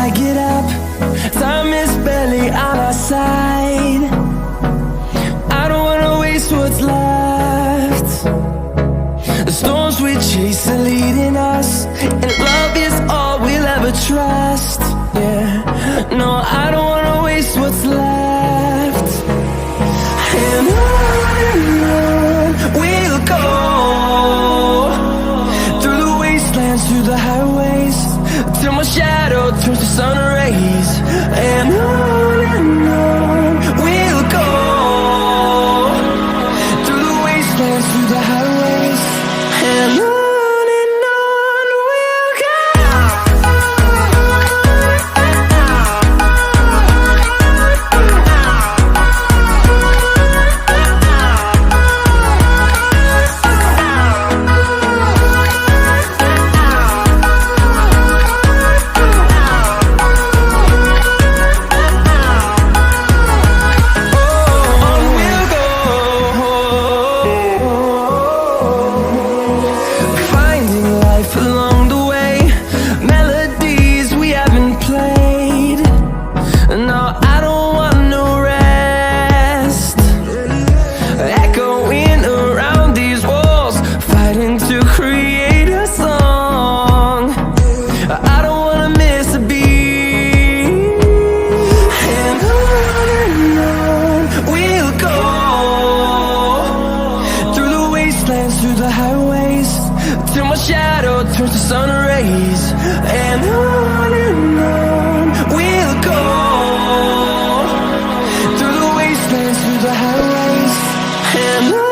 I get up, time is barely on our side. I don't wanna waste what's left. The storms we chase are leading us, and love is all we'll ever trust. Yeah, no, I don't wanna waste what's left. And on we'll go, through the wastelands, through the highways, till my shadow turns to sun rays. And on we'll go, through the wastelands, through the highways, and on. Along the way, melodies we haven't played. No, I don't want no rest. Echoing around these walls, fighting to create a song. I don't wanna miss a beat. And on we'll go, through the wastelands, through the highways, till my shadow turns to sun rays. And on we'll go, through the wastelands, through the highways, and on.